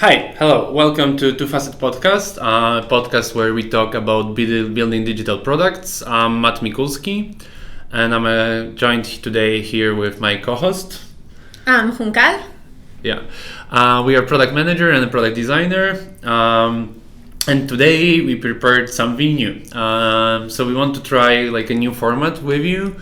Hi, hello, welcome to Two Facet Podcast, a podcast where we talk about building digital products. I'm Matt Mikulski, and I'm joined today here with my co-host. I'm Junkal. Yeah, we are product manager and a product designer, and today we prepared something new. So we want to try like a new format with you.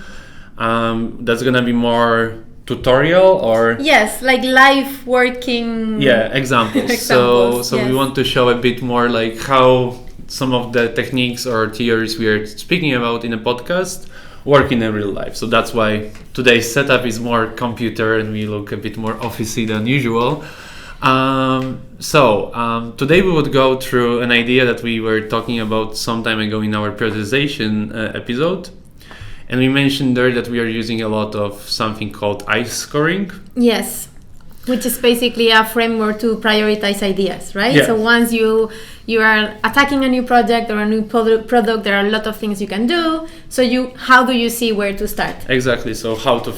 That's gonna be more tutorial or yes, like live working examples. So we want to show a bit more like how some of the techniques or theories we are speaking about in a podcast work in a real life. So that's why today's setup is more computer and we look a bit more officey than usual. Today we would go through an idea that we were talking about some time ago in our prioritization episode. And we mentioned there that we are using a lot of something called ICE scoring. Yes, which is basically a framework to prioritize ideas, right? Yeah. So once you are attacking a new project or a new product, there are a lot of things you can do. So how do you see where to start? Exactly. So how to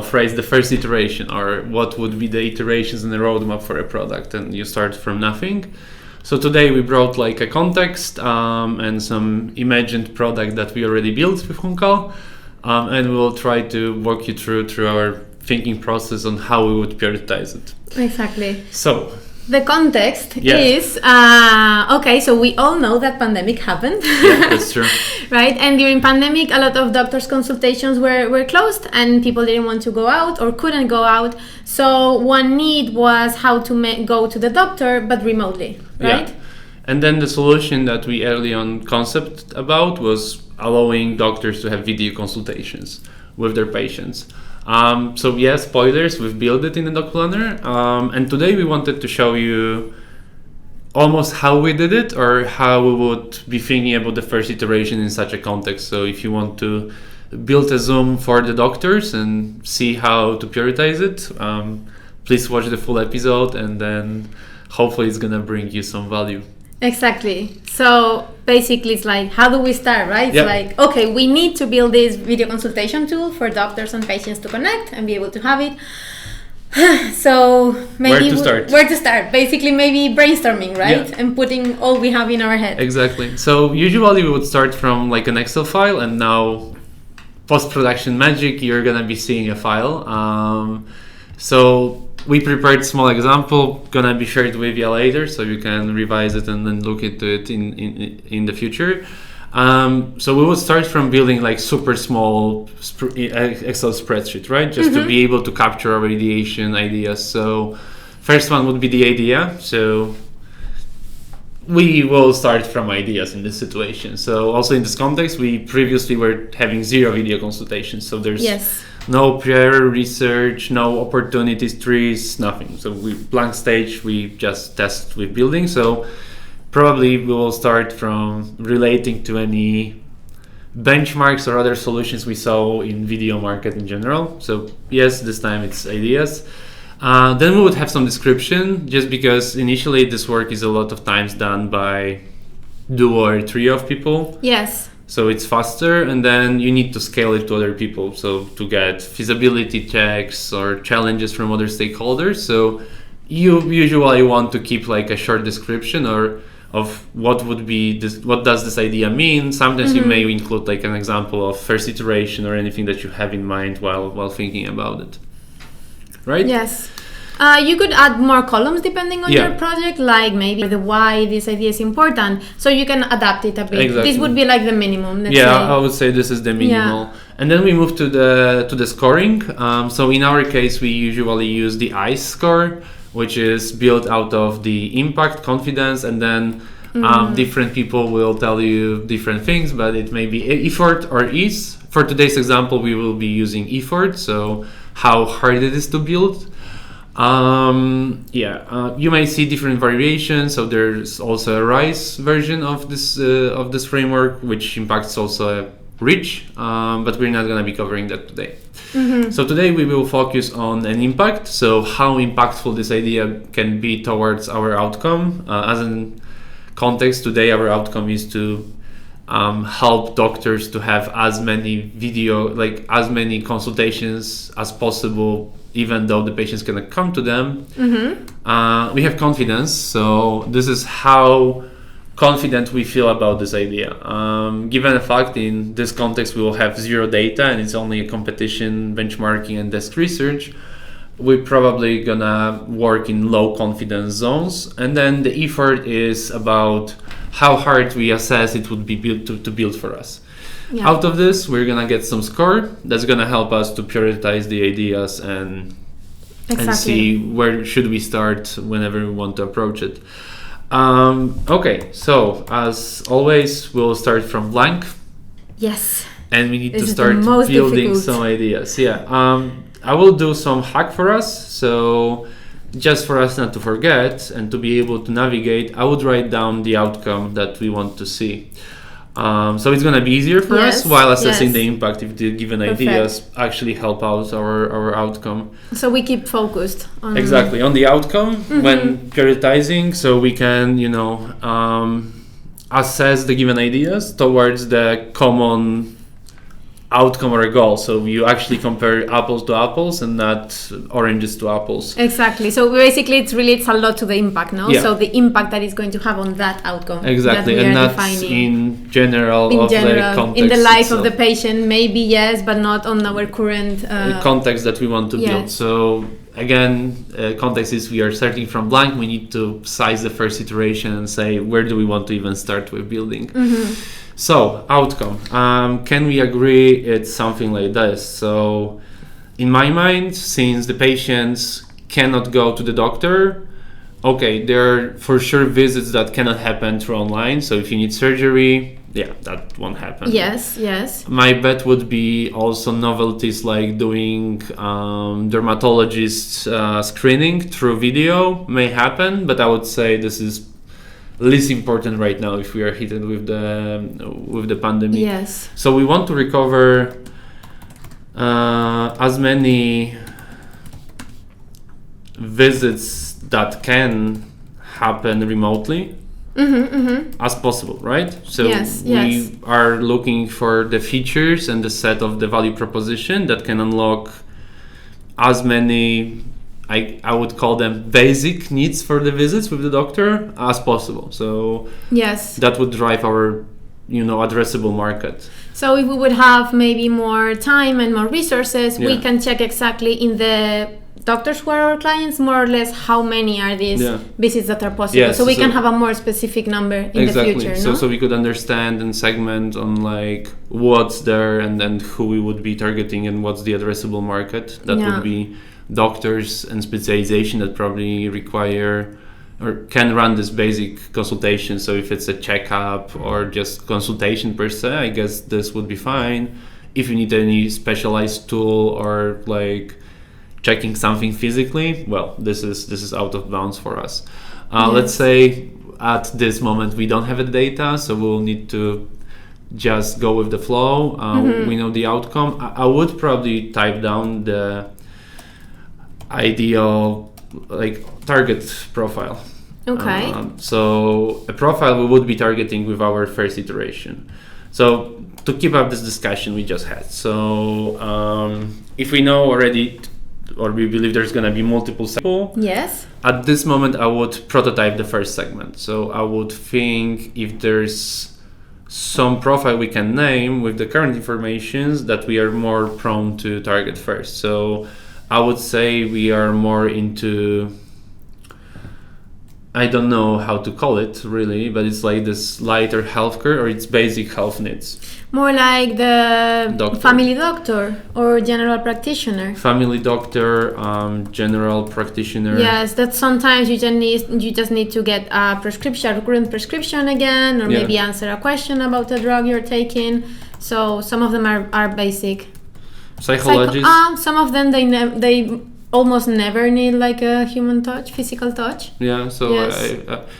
phrase the first iteration, or what would be the iterations in the roadmap for a product, and you start from nothing. So today we brought like a context and some imagined product that we already built with Junkal, and we'll try to walk you through our thinking process on how we would prioritize it. Exactly. So the context is okay. So we all know that pandemic happened. Yeah, that's true. Right, and during pandemic, a lot of doctors' consultations were closed, and people didn't want to go out or couldn't go out. So one need was how to go to the doctor, but remotely. Right. Yeah. And then the solution that we early on concept about was allowing doctors to have video consultations with their patients. So yeah, spoilers, we've built it in the Doc Planner. And today we wanted to show you almost how we did it, or how we would be thinking about the first iteration in such a context. So if you want to build a Zoom for the doctors and see how to prioritize it, please watch the full episode, and then hopefully it's gonna bring you some value. Exactly. So basically it's like, how do we start, right? It's like, okay, we need to build this video consultation tool for doctors and patients to connect and be able to have it. So maybe where to start? Basically maybe brainstorming, right? Yeah. And putting all we have in our head. Exactly. So usually we would start from like an Excel file, and now post-production magic, you're gonna be seeing a file. So we prepared small example, gonna be shared with you later, so you can revise it and then look into it in the future. So we will start from building like super small Excel spreadsheet, right? Just to be able to capture our ideation ideas. So first one would be the idea. So we will start from ideas in this situation. So also in this context, we previously were having 0 video consultations. So there's no prior research, no opportunities trees, nothing. So we blank stage, we just test with building. So probably we will start from relating to any benchmarks or other solutions we saw in video market in general. So yes, this time it's ideas. Then we would have some description, just because initially this work is a lot of times done by 2 or 3 of people. Yes. So it's faster, and then you need to scale it to other people. So to get feasibility checks or challenges from other stakeholders. So you usually want to keep like a short description or of what would be this, what does this idea mean. Sometimes you may include like an example of first iteration or anything that you have in mind while thinking about it. Right? Yes. You could add more columns depending on your project, like maybe the why this idea is important, so you can adapt it a bit. Exactly. This would be like the minimum. Let's say. I would say this is the minimal. Yeah. And then we move to the scoring. So in our case, we usually use the ICE score, which is built out of the impact, confidence, and then different people will tell you different things, but it may be effort or ease. For today's example, we will be using effort, so how hard it is to build. You may see different variations. So there's also a RISE version of this framework, which impacts also reach, but we're not going to be covering that today. So today we will focus on an impact. So how impactful this idea can be towards our outcome. As in context, today our outcome is to help doctors to have as many as many consultations as possible, even though the patients cannot come to them. We have confidence, so this is how confident we feel about this idea. Given the fact in this context we will have zero data and it's only a competition, benchmarking and desk research, we're probably gonna work in low confidence zones, and then the effort is about how hard we assess it would be built to build for us. Out of this, we're gonna get some score that's gonna help us to prioritize the ideas and see where should we start whenever we want to approach it. Okay, so as always, we'll start from blank. Yes. And we need to start building some ideas. I will do some hack for us. So just for us not to forget and to be able to navigate, I would write down the outcome that we want to see. So it's going to be easier for us while assessing the impact if the given ideas actually help out our outcome. So we keep focused on on the outcome when prioritizing, so we can assess the given ideas towards the common outcome or a goal. So you actually compare apples to apples and not oranges to apples. Exactly. So basically it relates a lot to the impact, no? So the impact that it's going to have on that outcome. Exactly. And not in general the context in the life itself. of the patient, maybe yes, but not on our current context that we want to build. So again, context is we are starting from blank. We need to size the first iteration and say where do we want to even start with building. So, outcome. Can we agree it's something like this? So, in my mind, since the patients cannot go to the doctor, okay, there are for sure visits that cannot happen through online. So, if you need surgery, that won't happen. Yes. My bet would be also novelties like doing dermatologist screening through video may happen, but I would say this is least important right now if we are hit with the pandemic. Yes. So we want to recover as many visits that can happen remotely as possible, right? So we are looking for the features and the set of the value proposition that can unlock as many, I would call them basic needs for the visits with the doctor as possible. So that would drive our addressable market. So if we would have maybe more time and more resources, we can check exactly in the doctors who are our clients, more or less how many are these visits that are possible. So we can have a more specific number in the future. So we could understand and segment on like what's there and then who we would be targeting and what's the addressable market. That would be doctors and specialization that probably require or can run this basic consultation. So if it's a checkup or just consultation per se, I guess this would be fine. If you need any specialized tool or like checking something physically, well, this is out of bounds for us. Let's say at this moment we don't have the data, so we'll need to just go with the flow. We know the outcome. I would probably type down the ideal target profile. Okay. So a profile we would be targeting with our first iteration. So to keep up this discussion we just had. So if we know already or we believe there's going to be multiple segments. Yes. At this moment I would prototype the first segment. So I would think if there's some profile we can name with the current information that we are more prone to target first. So I would say we are more into, I don't know how to call it really, but it's like this lighter healthcare or it's basic health needs. More like the family doctor or general practitioner. Family doctor, general practitioner. Yes, that sometimes you just need to get a prescription, a current prescription again, or maybe answer a question about a drug you're taking. So some of them are basic. Psychologists. Some of them they almost never need like a human touch, physical touch. Yeah, so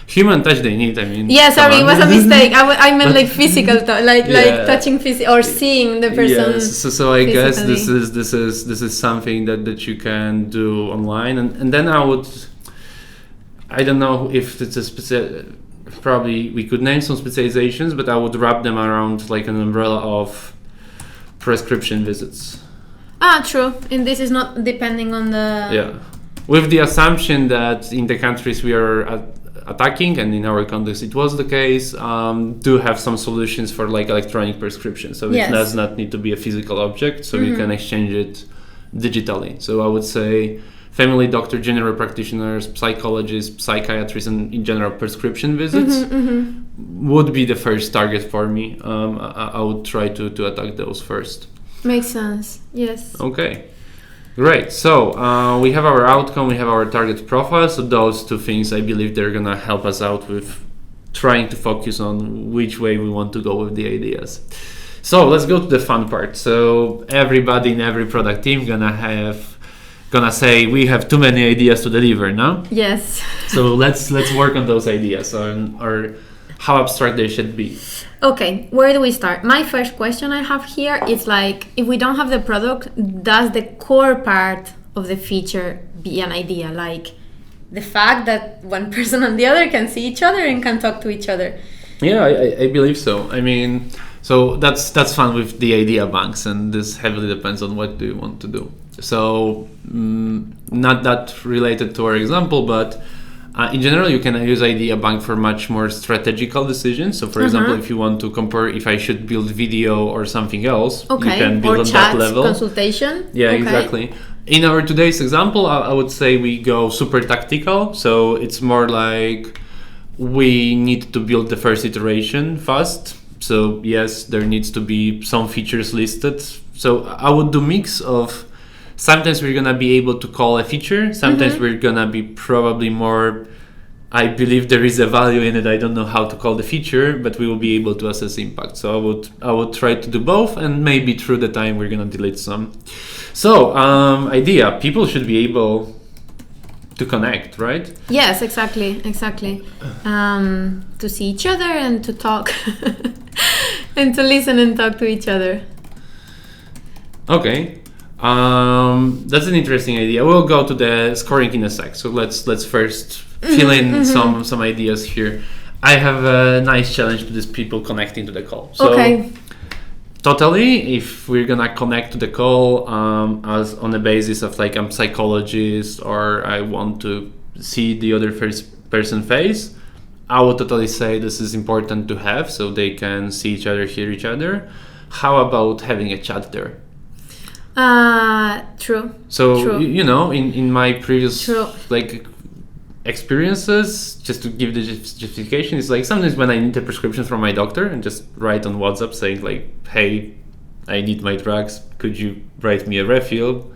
human touch they need, I mean. Yeah, sorry, it was a mistake. I meant like physical touch, like touching or seeing the person. Yes, so I guess this is something that you can do online, and then I don't know if it's a specific. probably we could name some specializations, but I would wrap them around like an umbrella of prescription visits. True. And this is not depending on the... Yeah. With the assumption that in the countries we are attacking, and in our context it was the case, do have some solutions for like electronic prescription. So it does not need to be a physical object, so you can exchange it digitally. So I would say family doctor, general practitioners, psychologists, psychiatrists, and in general prescription visits would be the first target for me. I would try to attack those first. Makes sense. Yes. Okay. Great. So we have our outcome, we have our target profile. So those two things, I believe they're going to help us out with trying to focus on which way we want to go with the ideas. So let's go to the fun part. So everybody in every product team gonna say we have too many ideas to deliver, no? Yes. So let's work on those ideas or how abstract they should be. Okay, where do we start? My first question I have here is like, if we don't have the product, does the core part of the feature be an idea? Like the fact that one person and the other can see each other and can talk to each other. Yeah, I believe so. I mean, so that's fun with the idea banks, and this heavily depends on what do you want to do. So not that related to our example, but in general, you can use idea bank for much more strategical decisions. So, for example, if you want to compare if I should build video or something else, you can build on that level. Consultation. Yeah, exactly. In our today's example, I would say we go super tactical. So it's more like we need to build the first iteration fast. So yes, there needs to be some features listed. So I would do mix of. Sometimes we're gonna be able to call a feature. Sometimes we're gonna be probably more, I believe there is a value in it. I don't know how to call the feature, but we will be able to assess impact. So I would try to do both, and maybe through the time we're gonna delete some. So idea, people should be able to connect, right? Yes, exactly. To see each other and to talk and to listen and talk to each other. Okay. That's an interesting idea. We'll go to the scoring in a sec. So let's first fill in some ideas here. I have a nice challenge to these people connecting to the call. So totally, if we're gonna connect to the call as on the basis of like I'm psychologist or I want to see the other first person face, I would totally say this is important to have so they can see each other, hear each other. How about having a chat there? True. So true. You know, in my previous like experiences, just to give the justification, it's like sometimes when I need a prescription from my doctor and just write on WhatsApp saying like, hey, I need my drugs, could you write me a refill?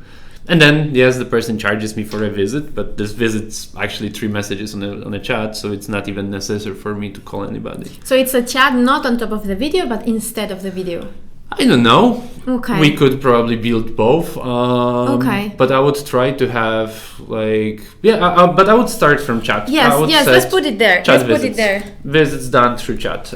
And then yes, the person charges me for a visit, but this visit's actually 3 messages on a chat, so it's not even necessary for me to call anybody. So it's a chat not on top of the video, but instead of the video. I don't know. Okay. We could probably build both. But I would try to have like but I would start from chat. Yes. Let's put it there. Visits done through chat.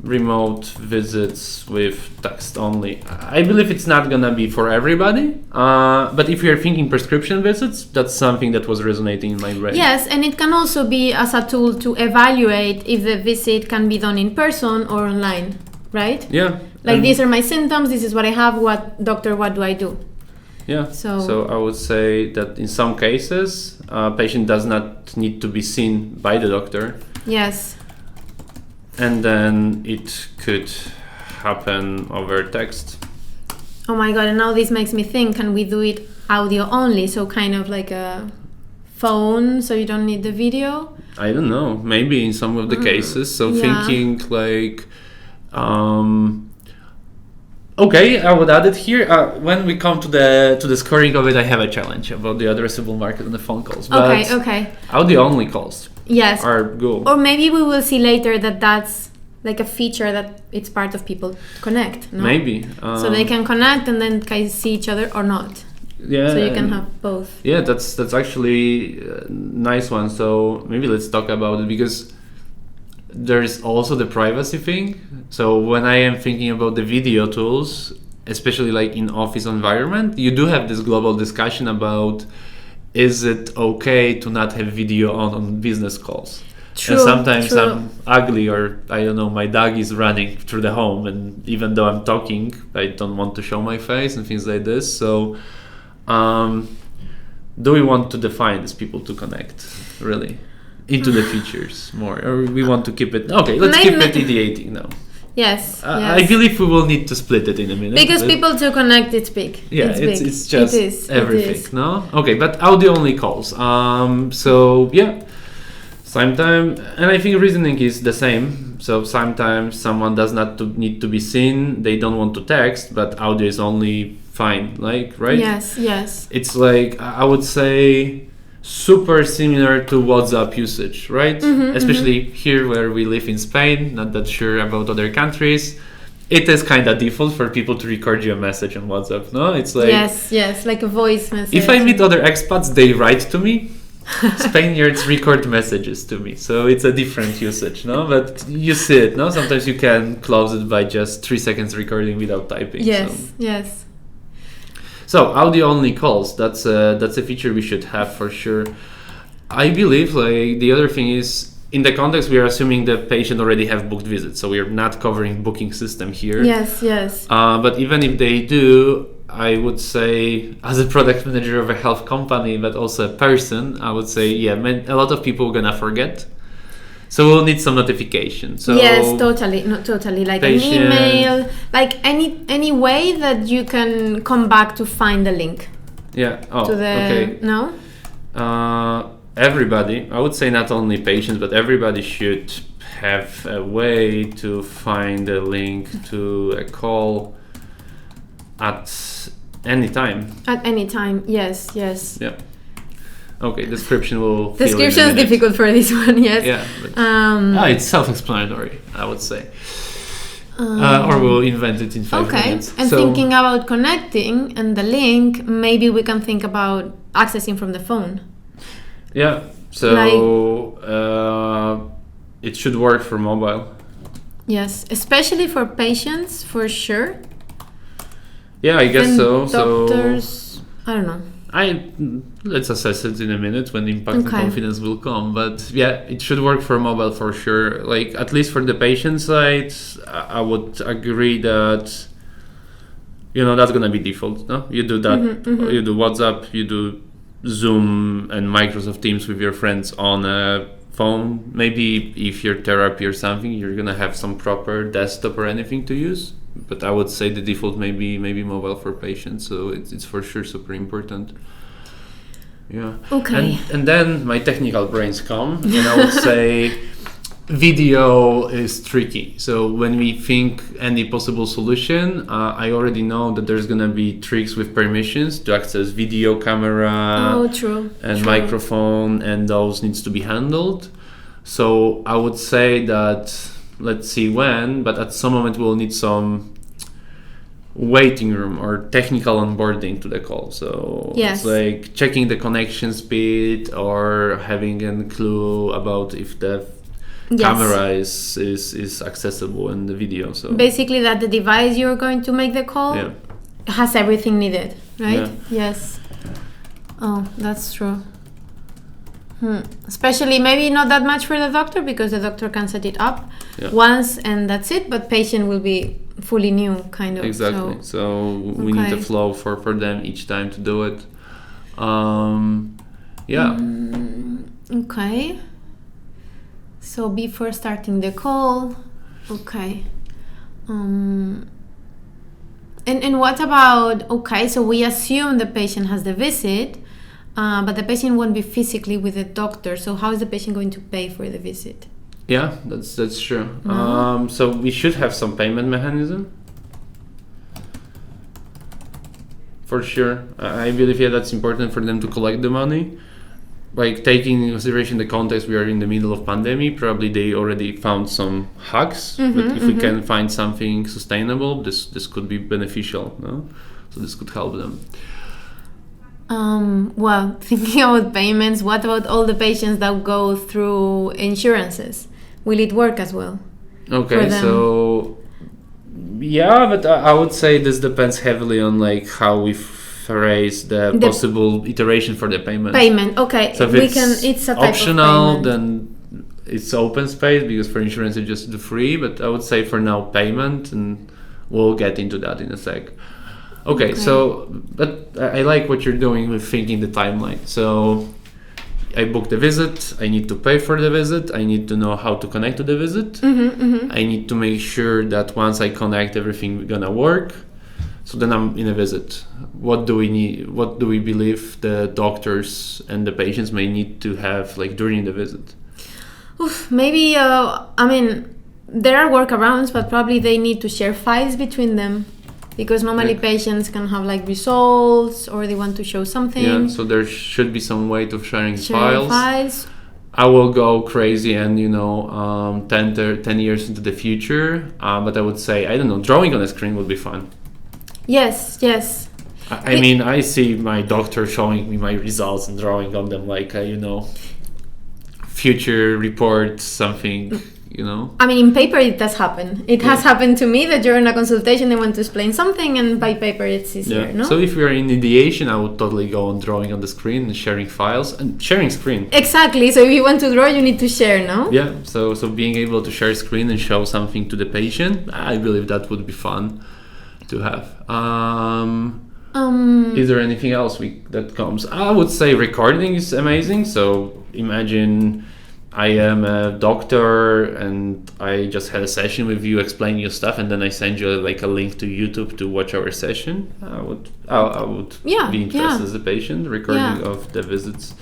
Remote visits with text only. I believe it's not gonna be for everybody. But if you're thinking prescription visits, that's something that was resonating in my brain. Yes, and it can also be as a tool to evaluate if the visit can be done in person or online. Right? Yeah. Like these are my symptoms, this is what I have, what do I do? Yeah. So I would say that in some cases, patient does not need to be seen by the doctor. Yes. And then it could happen over text. Oh my god, and now this makes me think, can we do it audio only? So kind of like a phone, so you don't need the video? I don't know, maybe in some of the cases. So thinking like okay, I would add it here. When we come to the scoring of it, I have a challenge about the addressable market and the phone calls. But okay. Audio only calls. Yes. Are goal. Or maybe we will see later that that's like a feature that it's part of people to connect. No? Maybe. So they can connect and then can see each other or not. Yeah. So you can have both. Yeah, that's actually a nice one. So maybe let's talk about it because there's also the privacy thing. So when I am thinking about the video tools, especially like in office environment, you do have this global discussion about is it okay to not have video on business calls? And sometimes I'm ugly, or I don't know, my dog is running through the home, and even though I'm talking, I don't want to show my face and things like this. So do we want to define these people to connect really into the features more, or we want to keep it keep it ideating now? Yes, I believe we will need to split it in a minute. Because people to connect, it's big. Yeah, it's just everything, no? Okay, but audio-only calls. Sometimes, and I think reasoning is the same. So sometimes someone does not need to be seen. They don't want to text, but audio is only fine, right? Yes. It's like, I would say, super similar to WhatsApp usage, right? Especially here where we live in Spain, not that sure about other countries. It is kind of default for people to record you a message on WhatsApp, no? It's like... Yes, like a voice message. If I meet other expats, they write to me. Spaniards record messages to me, so it's a different usage, no? But you see it, no? Sometimes you can close it by just 3 seconds recording without typing. Yes. So audio-only calls, that's a feature we should have for sure. I believe like the other thing is, in the context we are assuming the patient already have booked visits, so we are not covering booking system here. Yes. But even if they do, I would say, as a product manager of a health company, but also a person, I would say, a lot of people are gonna forget. So we'll need some notification. So yes, totally. Like patient, an email, like any way that you can come back to find the link. Yeah. Okay. No? Everybody, I would say not only patients, but everybody should have a way to find a link to a call at any time. At any time, yes. Yeah. Okay, description will... Description is difficult for this one, yes. Yeah. But, it's self-explanatory, I would say. Or we'll invent it in 5 minutes. And thinking about connecting and the link, maybe we can think about accessing from the phone. Yeah, so it should work for mobile. Yes, especially for patients, for sure. Yeah, I guess so. Doctors, I don't know. Let's assess it in a minute when impact and confidence will come. But yeah, it should work for mobile for sure. Like at least for the patient side, I would agree that that's gonna be default. No, you do that. You do WhatsApp. You do Zoom and Microsoft Teams with your friends on a phone. Maybe if you're therapy or something, you're gonna have some proper desktop or anything to use. But I would say the default maybe mobile for patients. So it's for sure super important. Yeah. Okay. And then my technical brains come, and I would say video is tricky. So when we think any possible solution, I already know that there's gonna be tricks with permissions to access video camera and microphone, and those needs to be handled. So I would say that let's see when, but at some moment we'll need some waiting room or technical onboarding to the call. So it's like checking the connection speed or having a clue about if the camera is accessible in the video. So basically that the device you're going to make the call has everything needed, right? Yes. Oh, that's true. Especially maybe not that much for the doctor, because the doctor can set it up once and that's it, but patient will be fully new, kind of. Exactly. So we need a flow for them each time to do it. Okay. So before starting the call, and what about, so we assume the patient has the visit, but the patient won't be physically with the doctor. So how is the patient going to pay for the visit? Yeah, that's true. So we should have some payment mechanism. For sure. I believe that's important for them to collect the money. Like taking into consideration the context, we are in the middle of pandemic, probably they already found some hacks, but if we can find something sustainable, this could be beneficial, no? So this could help them. Well, thinking about payments, what about all the patients that go through insurances? Will it work as well? Okay, so but I would say this depends heavily on like how we phrase the possible iteration for the payment. Okay. So if it's a type optional, of then it's open space, because for insurance it's just the free, but I would say for now payment, and we'll get into that in a sec. Okay. So, but I like what you're doing with thinking the timeline. So I booked a visit, I need to pay for the visit, I need to know how to connect to the visit, I need to make sure that once I connect, everything gonna work. So then I'm in a visit. What do we need? What do we believe the doctors and the patients may need to have like during the visit? Maybe, I mean, there are workarounds, but probably they need to share files between them, because normally patients can have like results, or they want to show something. Yeah, so there should be some way to sharing files. I will go crazy and 10 years into the future, but I would say, I don't know, drawing on a screen would be fun. Yes. I mean, I see my doctor showing me my results and drawing on them like future report, something. I mean, in paper it does happen. It has happened to me that during a consultation they want to explain something, and by paper it's easier, no? So if we are in ideation, I would totally go on drawing on the screen and sharing files and sharing screen. Exactly. So if you want to draw, you need to share, no? Yeah. So being able to share screen and show something to the patient, I believe that would be fun to have. Is there anything else that comes? I would say recording is amazing. So imagine I am a doctor and I just had a session with you explaining your stuff, and then I send you like a link to YouTube to watch our session. I would be interested as a patient, recording of the visits.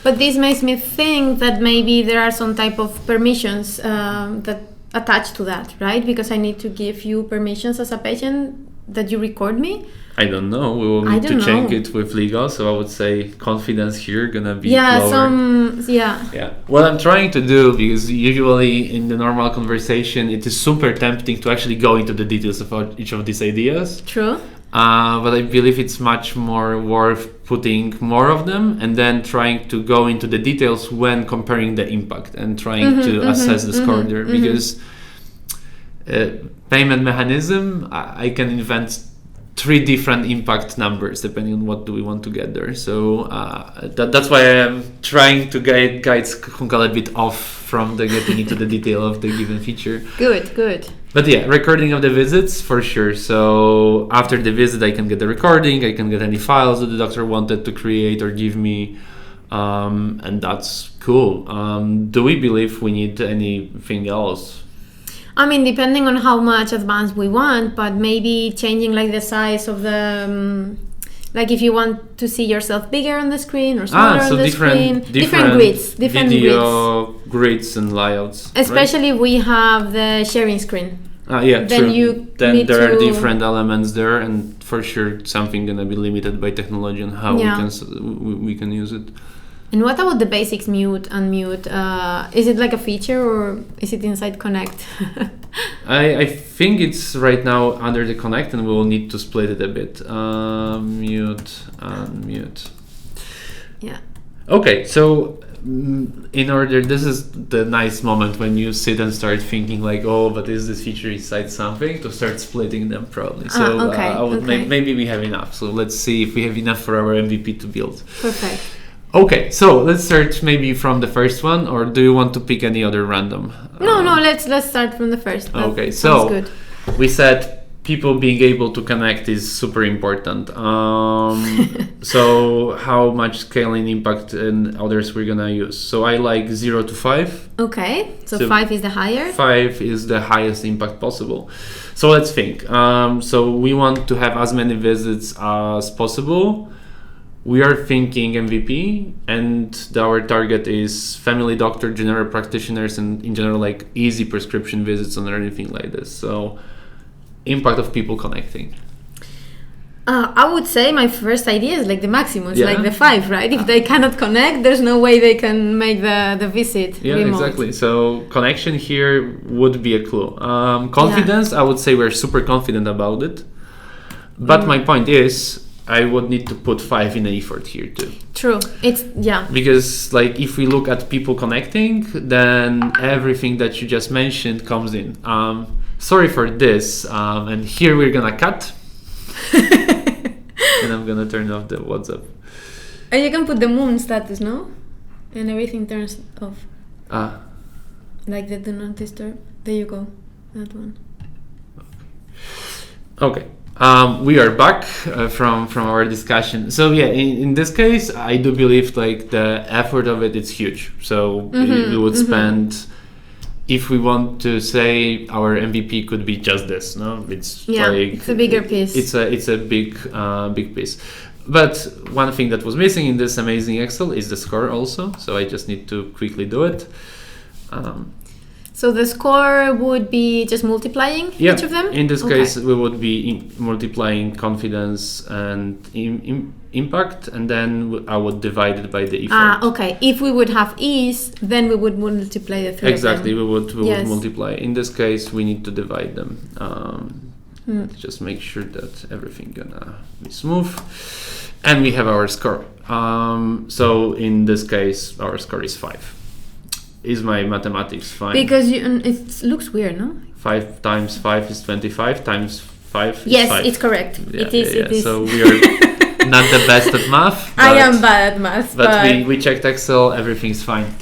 But this makes me think that maybe there are some type of permissions that attach to that, right? Because I need to give you permissions as a patient that you record me. I don't know. We will need to check it with legal. So I would say confidence here gonna be lower. Yeah. What I'm trying to do, because usually in the normal conversation, it is super tempting to actually go into the details of each of these ideas. True. But I believe it's much more worth putting more of them and then trying to go into the details when comparing the impact and trying to assess the score there. Because payment mechanism, I can invent 3 different impact numbers depending on what do we want to get there. So that's why I'm trying to guide Kunkal a bit off from the getting into the detail of the given feature. Good. But yeah, recording of the visits for sure. So after the visit, I can get the recording, I can get any files that the doctor wanted to create or give me, and that's cool. Do we believe we need anything else? I mean, depending on how much advanced we want, but maybe changing like the size of the, like if you want to see yourself bigger on the screen or smaller on the screen. Different grids. Video grids and layouts. Especially if we have the sharing screen. Yeah, then true. Then there are different elements there, and for sure something gonna be limited by technology and how we can use it. And what about the basics, mute, unmute? Is it like a feature or is it inside Connect? I think it's right now under the Connect, and we'll need to split it a bit. Mute, unmute. Yeah. Okay, so in order, this is the nice moment when you sit and start thinking like, oh, but is this feature inside something, to start splitting them probably. So I would maybe we have enough. So let's see if we have enough for our MVP to build. Perfect. Okay, so let's start maybe from the first one, or do you want to pick any other random? No, let's start from the first. Okay, so we said people being able to connect is super important. So how much scaling impact and others we're gonna use? So I like 0 to 5. Okay, so 5 is the higher. 5 is the highest impact possible. So let's think. So we want to have as many visits as possible. We are thinking MVP, and our target is family doctor, general practitioners, and in general like easy prescription visits or anything like this. So impact of people connecting. I would say my first idea is like the maximum, like the 5, right? If they cannot connect, there's no way they can make the visit remote. Exactly. So connection here would be a clue. Confidence, I would say we're super confident about it. But my point is, I would need to put 5 in effort here too. True. Because like if we look at people connecting, then everything that you just mentioned comes in. Sorry for this. And here we're gonna cut. And I'm gonna turn off the WhatsApp. And you can put the moon status, no? And everything turns off. like the do not disturb. There you go, that one. Okay. We are back from our discussion. So yeah, in this case, I do believe like the effort of it is huge. So we would spend, if we want to say our MVP could be just this, no, it's it's a bigger piece. It's a big piece. But one thing that was missing in this amazing Excel is the score also. So I just need to quickly do it. So the score would be just multiplying each of them? In this case, we would be multiplying confidence and impact, and then I would divide it by the effort. Okay. If we would have ease, then we would multiply the three Exactly, of them. we would multiply. In this case, we need to divide them. Just make sure that everything gonna be smooth. And we have our score. So in this case, our score is 5. Is my mathematics fine? Because it looks weird, no? 5 times 5 is 25 times 5 is yes, 5. It's correct. Yeah, it is. So we are not the best at math. I am bad at math. But we checked Excel, everything's fine.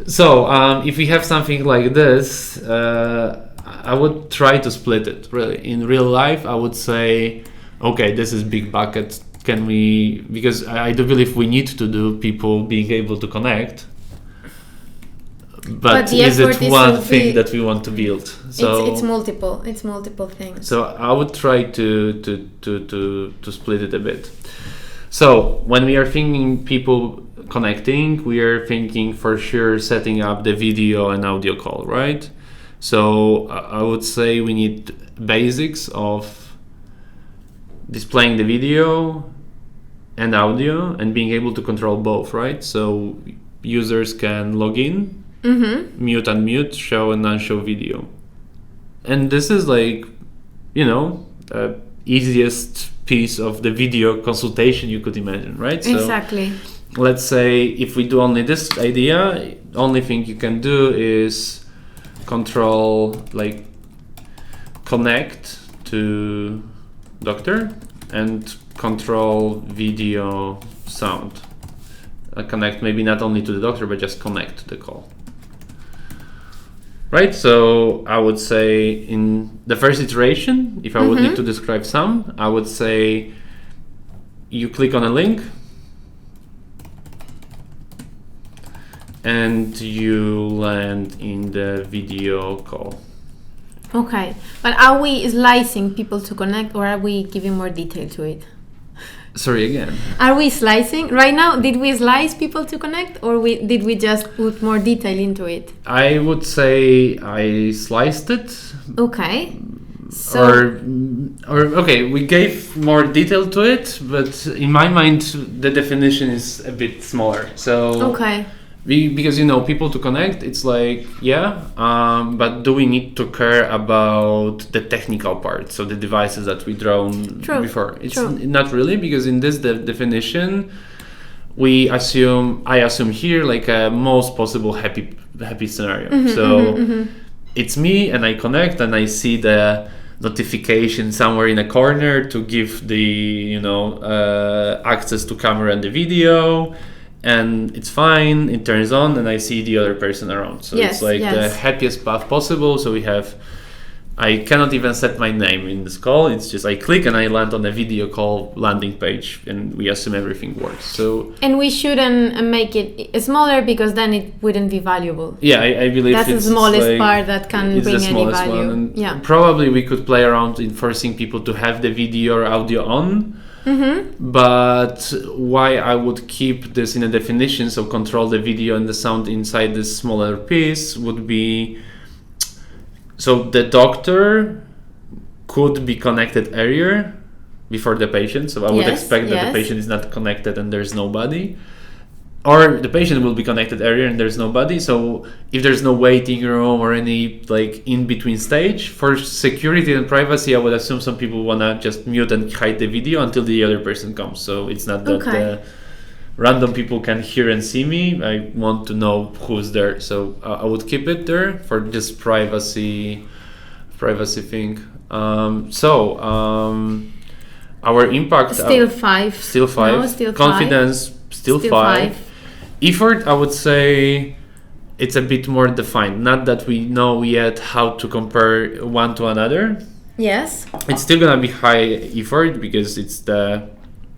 So if we have something like this, I would try to split it, really. In real life, I would say, okay, this is big bucket. Can we, because I do believe we need to do people being able to connect. But is it one thing that we want to build? So it's multiple. It's multiple things. So I would try to split it a bit. So when we are thinking people connecting, we are thinking for sure setting up the video and audio call, right? So I would say we need basics of displaying the video and audio and being able to control both, right? So users can log in, mute, unmute, show and non-show video. And this is like, easiest piece of the video consultation you could imagine, right? Exactly. So let's say if we do only this idea, only thing you can do is control, like connect to doctor and control video sound. Connect maybe not only to the doctor, but just connect to the call. Right, so I would say in the first iteration, if I would need to describe some, I would say you click on a link and you land in the video call. Okay, but are we slicing people to connect or are we giving more detail to it? Sorry, again. Are we slicing? Right now, did we slice people to connect or did we just put more detail into it? I would say I sliced it. Okay. So okay, we gave more detail to it, but in my mind, the definition is a bit smaller. So okay. Because people to connect, it's like but do we need to care about the technical part, so the devices that we drawn before? It's not really, because in this definition I assume here like a most possible happy scenario. It's me and I connect and I see the notification somewhere in a corner to give the access to camera and the video. And it's fine, it turns on and I see the other person around. So it's like the happiest path possible. So I cannot even set my name in this call. It's just I click and I land on a video call landing page and we assume everything works. And we shouldn't make it smaller because then it wouldn't be valuable. Yeah, I believe that's the smallest part that can bring any value. And probably we could play around in forcing people to have the video or audio on. But why I would keep this in a definition, so control the video and the sound inside this smaller piece, would be so the doctor could be connected earlier before the patient. So I would expect that the patient is not connected and there's nobody. Or the patient will be connected earlier and there's nobody. So if there's no waiting room or any like in-between stage, for security and privacy, I would assume some people want to just mute and hide the video until the other person comes. So it's not that random people can hear and see me. I want to know who's there. So I would keep it there for this privacy thing. Our impact... Still 5. Still 5. No, still Confidence, 5. Still 5. Effort, I would say it's a bit more defined. Not that we know yet how to compare one to another. Yes. It's still gonna be high effort because it's the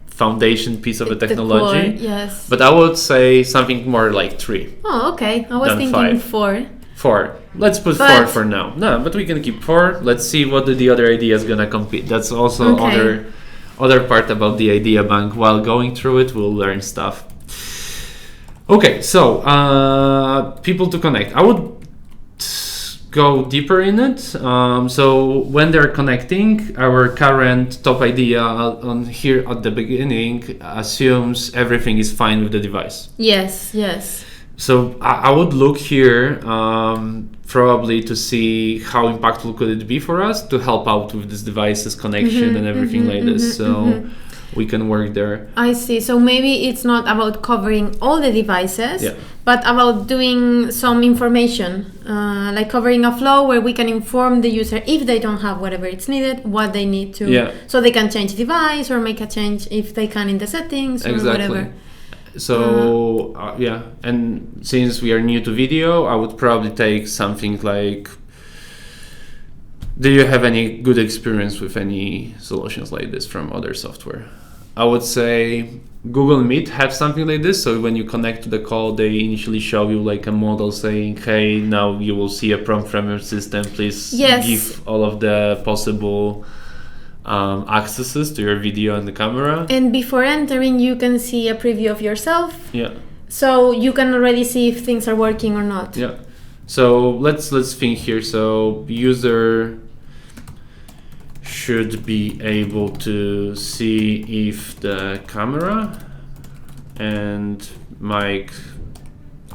foundation piece of the technology. The core, yes. But I would say something more like 3. Oh, okay. I was than thinking 5. 4. 4. Let's put 4 for now. No, but we can keep 4. Let's see what the other idea is gonna compete. That's also other part about the idea bank. While going through it, we'll learn stuff. Okay, so people to connect. I would go deeper in it. So when they're connecting, our current top idea on here at the beginning assumes everything is fine with the device. Yes. So I would look here probably to see how impactful could it be for us to help out with this device's connection and everything like this. So we can work there. I see. So maybe it's not about covering all the devices, but about doing some information, like covering a flow where we can inform the user if they don't have whatever it's needed, what they need to, so they can change device or make a change if they can in the settings or whatever. So and since we are new to video, I would probably take something like, do you have any good experience with any solutions like this from other software? I would say Google Meet have something like this. So when you connect to the call, they initially show you like a model saying, hey, now you will see a prompt from your system. Please give all of the possible accesses to your video and the camera. And before entering, you can see a preview of yourself. Yeah. So you can already see if things are working or not. Yeah. So let's think here. So user should be able to see if the camera and mic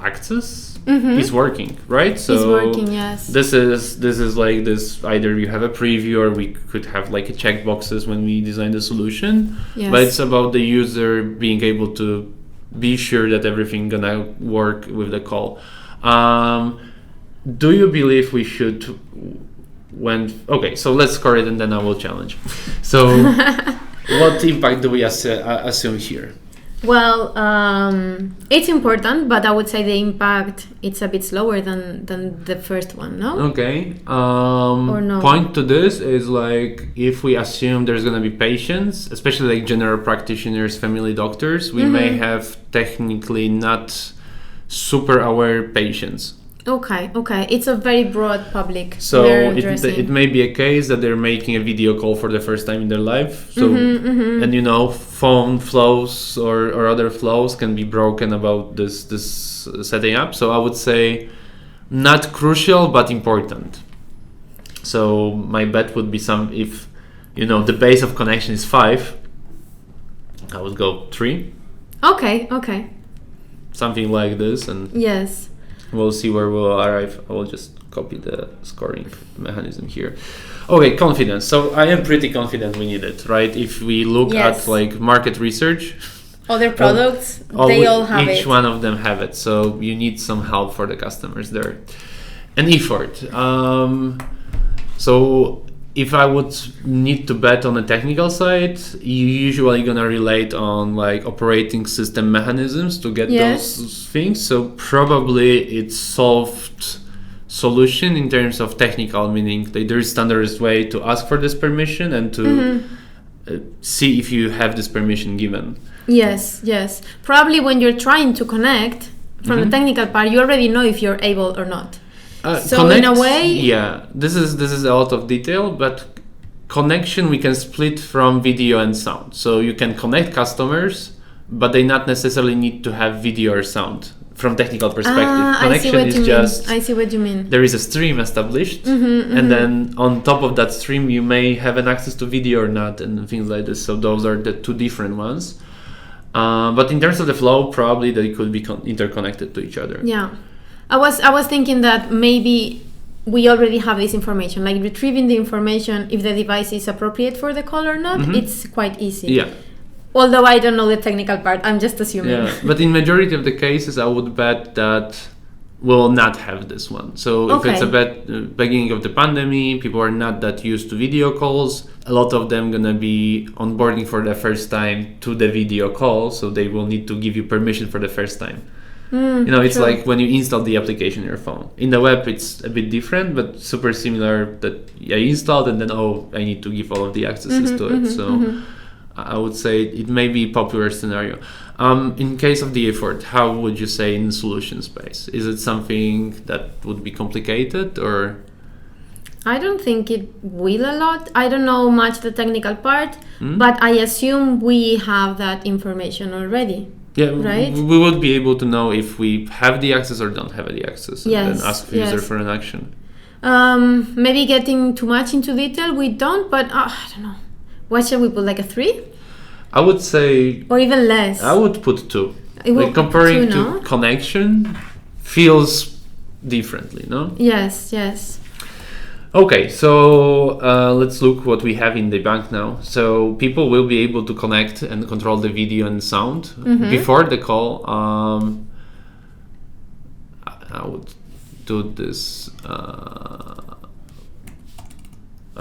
access is working, right? So it's working, yes. This is like this. Either you have a preview, or we could have like a checkboxes when we design the solution. Yes. But it's about the user being able to be sure that everything gonna work with the call. Do you believe we should? Okay, so let's score it and then I will challenge. So what impact do we assume here? Well, it's important, but I would say the impact it's a bit slower than the first one, no? Okay. Or no? Point to this is like, if we assume there's gonna be patients, especially like general practitioners, family doctors, we may have technically not super aware patients. Okay. It's a very broad public. So it may be a case that they're making a video call for the first time in their life. So and phone flows or other flows can be broken about this setting up. So I would say not crucial but important. So my bet would be if the base of connection is 5, I would go 3. Okay. Something like this, and yes. We'll see where we'll arrive. I will just copy the scoring mechanism here. Okay, confidence. So I am pretty confident we need it, right? If we look at like market research, other products, they all have it. Each one of them have it. So you need some help for the customers there. And effort. So if I would need to bet on the technical side, you usually gonna relate on like operating system mechanisms to get those things. So probably it's solved solution in terms of technical, meaning that there is standardized way to ask for this permission and to see if you have this permission given. Yes. Probably when you're trying to connect from the technical part, you already know if you're able or not. So connect, in a way, this is a lot of detail, but connection we can split from video and sound. So you can connect customers, but they not necessarily need to have video or sound from technical perspective. Connection is just, I see what you mean. There is a stream established, and then on top of that stream you may have an access to video or not, and things like this. So those are the two different ones. But in terms of the flow, probably they could be interconnected to each other. Yeah. I was thinking that maybe we already have this information, like retrieving the information if the device is appropriate for the call or not. It's quite easy. Yeah. Although I don't know the technical part, I'm just assuming. Yeah, but in majority of the cases, I would bet that we'll not have this one. So if it's beginning of the pandemic, people are not that used to video calls. A lot of them gonna be onboarding for the first time to the video call, so they will need to give you permission for the first time. It's true. like when you install the application on your phone. In the web, it's a bit different, but super similar that I installed and then, I need to give all of the accesses to it. So I would say it may be a popular scenario. In case of the effort, how would you say in solution space? Is it something that would be complicated or? I don't think it will a lot. I don't know much the technical part, but I assume we have that information already. Yeah, right? We would be able to know if we have the access or don't have the access, and then ask the user for an action. Maybe getting too much into detail, we don't, but I don't know. What shall we put, like a 3? I would say... Or even less. I would put 2. Like comparing to connection feels differently, no? Yes. Okay, so let's look what we have in the bank now. So people will be able to connect and control the video and sound before the call. I would do this. I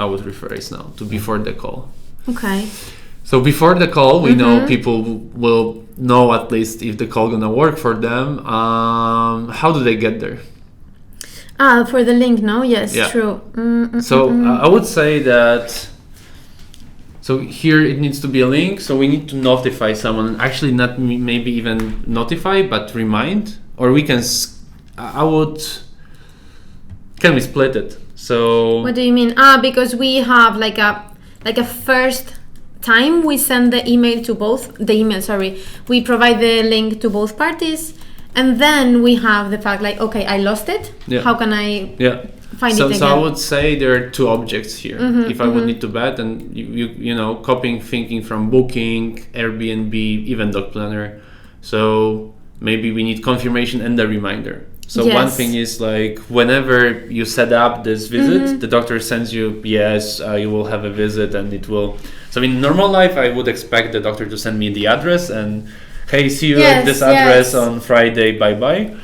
would rephrase now to before the call. Okay. So before the call, we know people will know at least if the call gonna work for them. How do they get there? For the link, no? Yes, true. So I would say that. So here it needs to be a link. So we need to notify someone. Actually, not maybe even notify, but remind. Or we can. Can we split it? So. What do you mean? Because we have like a first time we send the email to both. We provide the link to both parties. And then we have the fact like, okay, I lost it. Yeah. How can I find it again? So I would say there are 2 objects here. If I would need to bet, and you know, copying thinking from Booking, Airbnb, even Doc Planner. So maybe we need confirmation and a reminder. So one thing is like whenever you set up this visit, the doctor sends you, you will have a visit, and it will. So in normal life, I would expect the doctor to send me the address and. Hey, see you at this address on Friday, bye-bye.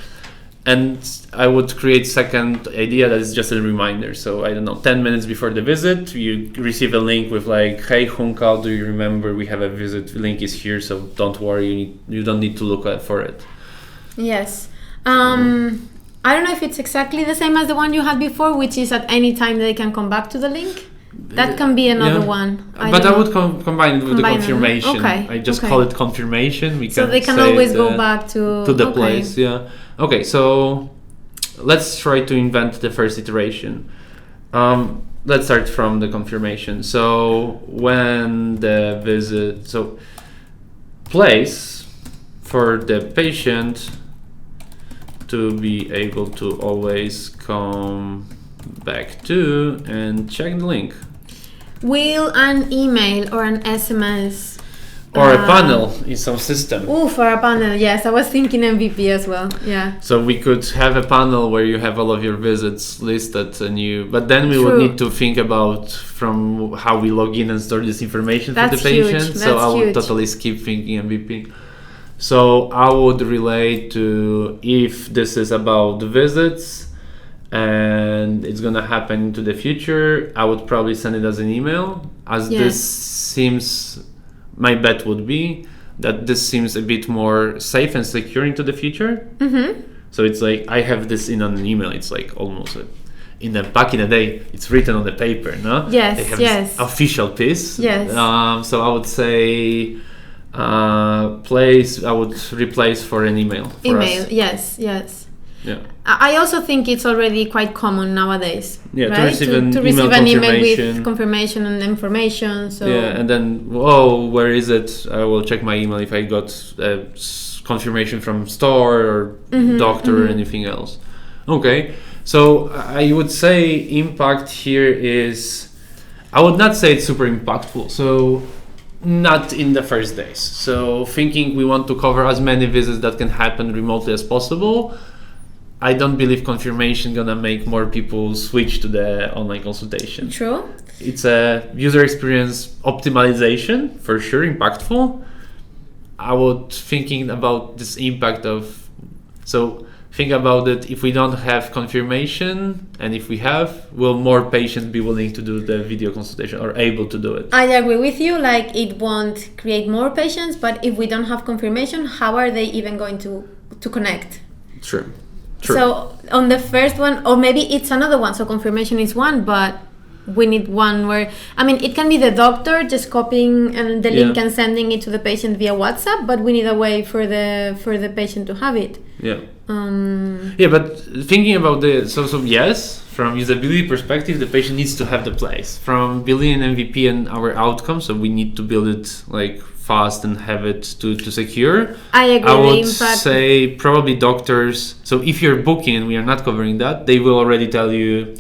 And I would create second idea that is just a reminder. So, I don't know, 10 minutes before the visit, you receive a link with like, hey, Hunkal, do you remember we have a visit? The link is here, so don't worry, you don't need to look for it. Yes. I don't know if it's exactly the same as the one you had before, which is at any time they can come back to the link. That can be another one. I would combine it with the confirmation. Okay. I just call it confirmation. So they can always go back to the place. Yeah. Okay. So let's try to invent the first iteration. Let's start from the confirmation. So when the visit, place for the patient to be able to always come back to and check the link. Will an email or an SMS or a panel in some system? For a panel, yes. I was thinking MVP as well. Yeah. So we could have a panel where you have all of your visits listed, but then we would need to think about from how we log in and store this information for the patient. So I would totally skip thinking MVP. So I would relate to if this is about the visits and it's gonna happen into the future, I would probably send it as an email, as this seems, my bet would be that this seems a bit more safe and secure into the future. So it's like I have this in an email. It's like almost back in the day, it's written on the paper, no? Yes, they have this official piece. Yes. So I would say I would replace for an email. Email, yes. Yeah. I also think it's already quite common nowadays. Yeah, right? to receive an email with confirmation and information. So and then where is it? I will check my email if I got confirmation from store or doctor or anything else. Okay, so I would say impact here is, I would not say it's super impactful. So not in the first days. So thinking we want to cover as many visits that can happen remotely as possible. I don't believe confirmation gonna make more people switch to the online consultation. True. It's a user experience optimization, for sure, impactful. I would thinking about this impact of, so think about it, if we don't have confirmation, and if we have, will more patients be willing to do the video consultation or able to do it? I agree with you, like it won't create more patients, but if we don't have confirmation, how are they even going to connect? True. So on the first one, or maybe it's another one, so confirmation is one, but we need one where, I mean, it can be the doctor just copying the link and sending it to the patient via WhatsApp, but we need a way for the patient to have it. Yeah. But thinking about so yes, from usability perspective, the patient needs to have the place. From building an MVP and our outcome, so we need to build it like fast and have it to secure. I agree. I would say probably doctors. So if you're booking and we are not covering that, they will already tell you,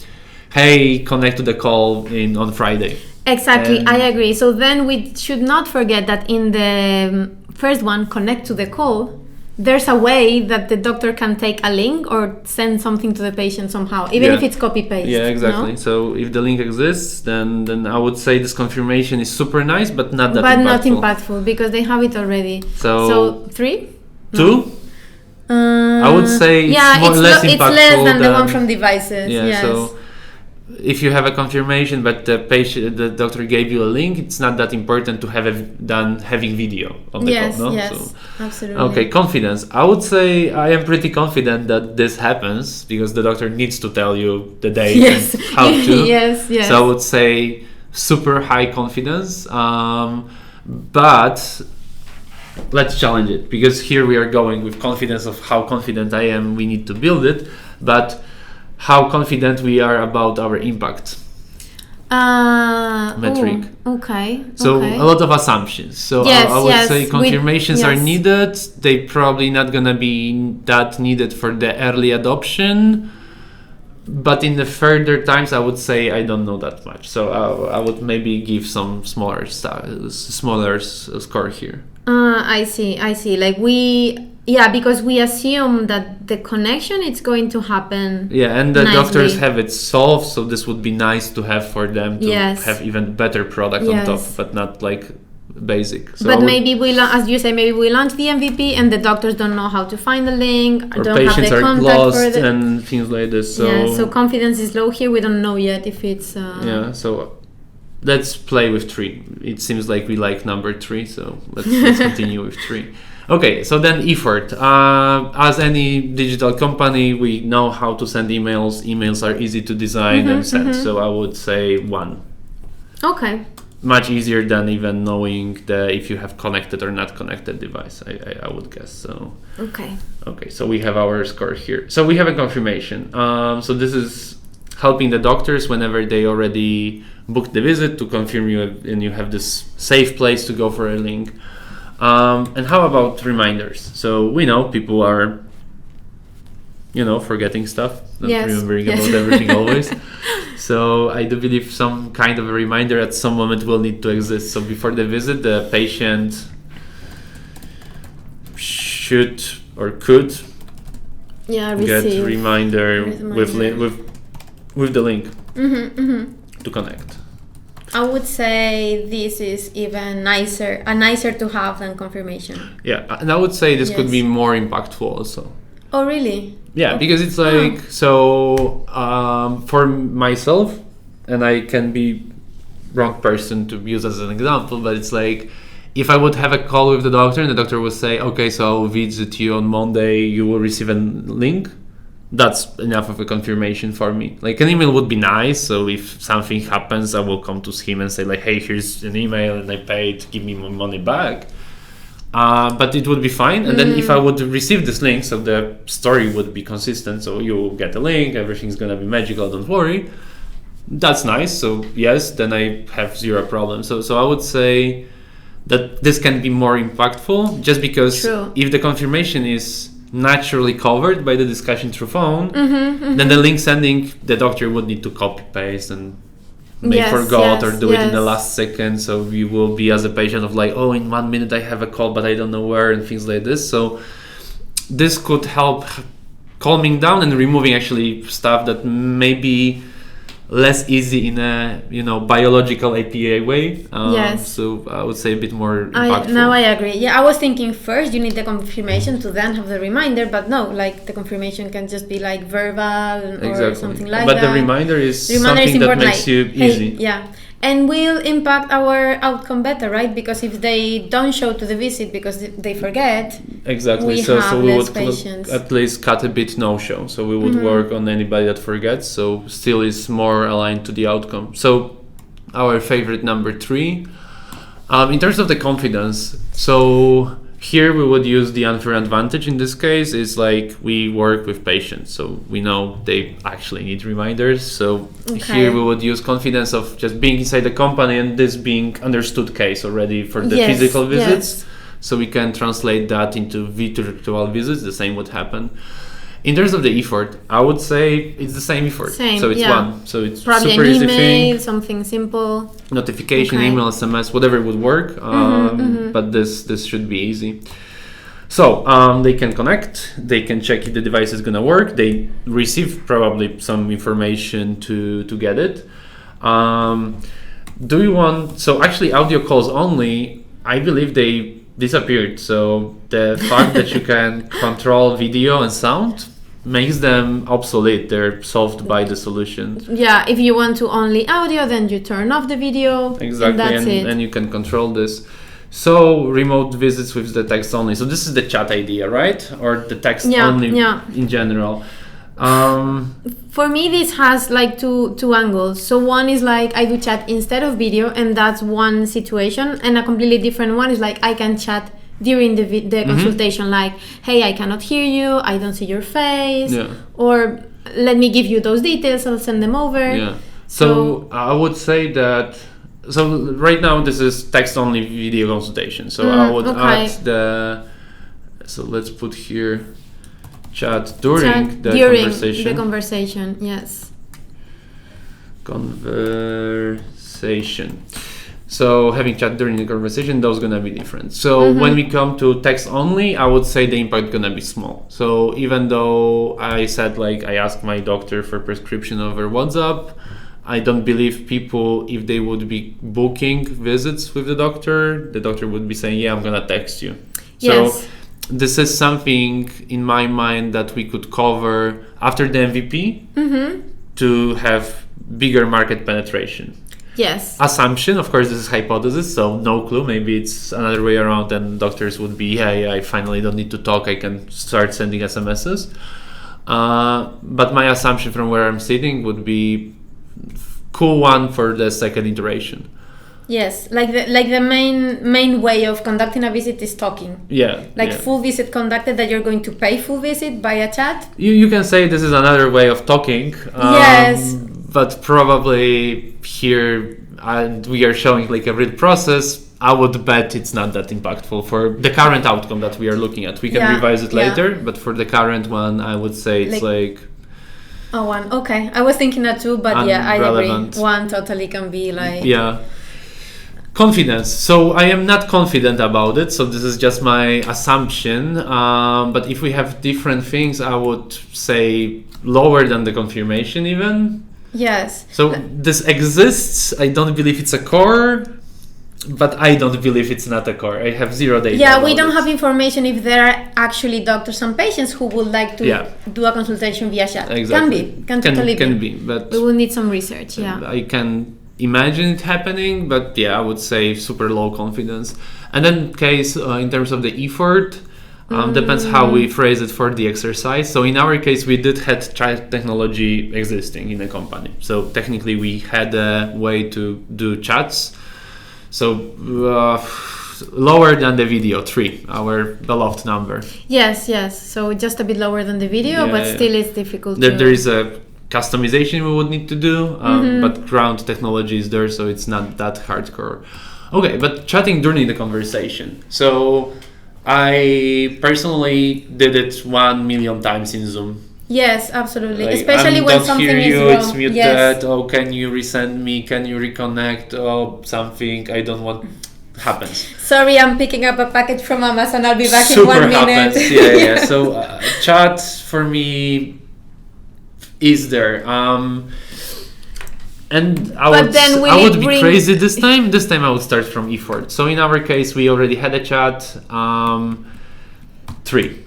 hey, connect to the call on Friday. Exactly, I agree. So then we should not forget that in the first one, connect to the call, there's a way that the doctor can take a link or send something to the patient somehow, even if it's copy-paste. Yeah, exactly. No? So if the link exists, then I would say this confirmation is super nice, but not that impactful. But not impactful, because they have it already. So 3? 2? I would say it's less impactful. It's less than the one from devices. Yeah, yes. So if you have a confirmation but the doctor gave you a link, it's not that important to have having video on the call, no? Yes, absolutely. Okay, confidence. I would say I am pretty confident that this happens because the doctor needs to tell you the date and how to. Yes. So I would say super high confidence, but let's challenge it, because here we are going with confidence of how confident I am. We need to build it, but how confident we are about our impact metric. Okay. So a lot of assumptions. So I would say confirmations are needed. They probably not gonna be that needed for the early adoption, but in the further times, I would say I don't know that much. So I would maybe give some smaller score here. I see. Like because we assume that the connection is going to happen. Yeah, and the nicely. doctors have it solved, so this would be nice to have for them to have even better product on top, but not like basic. So but maybe as you say, maybe we launch the MVP and the doctors don't know how to find the link, or don't patients have the are contact lost and things like this. So confidence is low here. We don't know yet if it's. So let's play with 3. It seems like we like number 3, so let's continue with 3. Okay, so then effort. As any digital company, we know how to send emails. Emails are easy to design and send. So I would say 1. Okay. Much easier than even knowing if you have connected or not connected device, I would guess. So Okay, so we have our score here. So we have a confirmation. So this is helping the doctors whenever they already booked the visit to confirm you, and you have this safe place to go for a link. And how about reminders? So we know people are, forgetting stuff, not remembering about everything always. So I do believe some kind of a reminder at some moment will need to exist. So before the visit, the patient should or could get reminder with the link to connect. I would say this is even nicer to have than confirmation. Yeah, and I would say this could be more impactful also. Oh, really? Yeah, because it's like, for myself, and I can be wrong person to use as an example, but it's like, if I would have a call with the doctor and the doctor would say, okay, so I'll visit you on Monday, you will receive a link, that's enough of a confirmation for me. Like an email would be nice, so if something happens, I will come to him and say like, hey, here's an email and I paid, give me my money back. But it would be fine. And then if I would receive this link, so the story would be consistent, so you will get a link, everything's gonna be magical, don't worry. That's nice. So yes, then I have zero problem. So I would say that this can be more impactful, just because if the confirmation is naturally covered by the discussion through phone, then the link sending, the doctor would need to copy paste and may forgot or do it in the last second, so you will be as a patient of like, oh, in 1 minute I have a call but I don't know where, and things like this. So this could help calming down and removing actually stuff that maybe less easy in a biological API way. Yes. So I would say a bit more impactful. Now I agree. Yeah, I was thinking first you need the confirmation to then have the reminder, but no, like the confirmation can just be like verbal or something like that. But the reminder is something that makes you easy. Hey, yeah. And will impact our outcome better, right? Because if they don't show to the visit because they forget, exactly. So we would at least cut a bit no-show. So we would work on anybody that forgets. So still is more aligned to the outcome. So our favorite number 3, in terms of the confidence. So here we would use the unfair advantage. In this case, is like we work with patients, so we know they actually need reminders. So here we would use confidence of just being inside the company and this being understood case already for the physical visits. So we can translate that into virtual visits. The same would happen. In terms of the effort, I would say it's the same effort. So it's one. So it's probably super an easy email, thing. something simple. Notification, email, SMS, whatever would work. But this should be easy. So they can connect. They can check if the device is gonna work. They receive probably some information to get it. Do you want? So actually, audio calls only. I believe they disappeared. So the fact that you can control video and sound makes them obsolete. They're solved by the solution. Yeah, if you want to only audio, then you turn off the video. Exactly, and that's it. And you can control this. So remote visits with the text only. So this is the chat idea, right? Or the text only in general. For me, this has like two angles. So one is like I do chat instead of video, and that's one situation. And a completely different one is like I can chat during the consultation, like, hey, I cannot hear you, I don't see your face, or let me give you those details, I'll send them over. So I would say that, so right now this is text only video consultation. So I would add so let's put here chat during the conversation. Yes. Conversation. So having chat during the conversation, those gonna be different. So when we come to text only, I would say the impact gonna be small. So even though I said like I asked my doctor for prescription over WhatsApp, I don't believe people, if they would be booking visits with the doctor would be saying, yeah, I'm gonna text you. So this is something in my mind that we could cover after the MVP to have bigger market penetration. Yes. Assumption, of course, this is hypothesis, so no clue. Maybe it's another way around, and doctors would be, I finally don't need to talk. I can start sending SMSs. But my assumption from where I'm sitting would be cool one for the second iteration. Yes, like the main way of conducting a visit is talking. Full visit conducted, that you're going to pay full visit by a chat. You can say this is another way of talking. But probably here, and we are showing like a real process, I would bet it's not that impactful for the current outcome that we are looking at. We can revise it later, but for the current one, I would say it's like one. Okay, I was thinking that too, but I agree. One totally can be like confidence. So I am not confident about it. So this is just my assumption. But if we have different things, I would say lower than the confirmation even. Yes. So this exists. I don't believe it's a core, but I don't believe it's not a core. I have zero data. Yeah, we don't have information if there are actually doctors and patients who would like to do a consultation via chat. Exactly. Can be, but we will need some research. I can imagine it happening, but I would say super low confidence. And then case in terms of the effort. Depends how we phrase it for the exercise. So in our case, we did have chat technology existing in the company. So technically, we had a way to do chats. So lower than the video, 3, our beloved number. Yes. So just a bit lower than the video, but still it's difficult. There is a customization we would need to do, but ground technology is there, so it's not that hardcore. Okay, but chatting during the conversation. So I personally did it 1 million times in Zoom. Yes, absolutely. Like, especially when something is wrong. It's muted. Oh, can you resend me? Can you reconnect? Oh, something I don't want happens. Sorry, I'm picking up a package from Amazon. I'll be back Super in 1 minute. Happens. Yeah. So chat for me is there. And I would be crazy this time. This time I would start from effort. So in our case, we already had a chat. 3.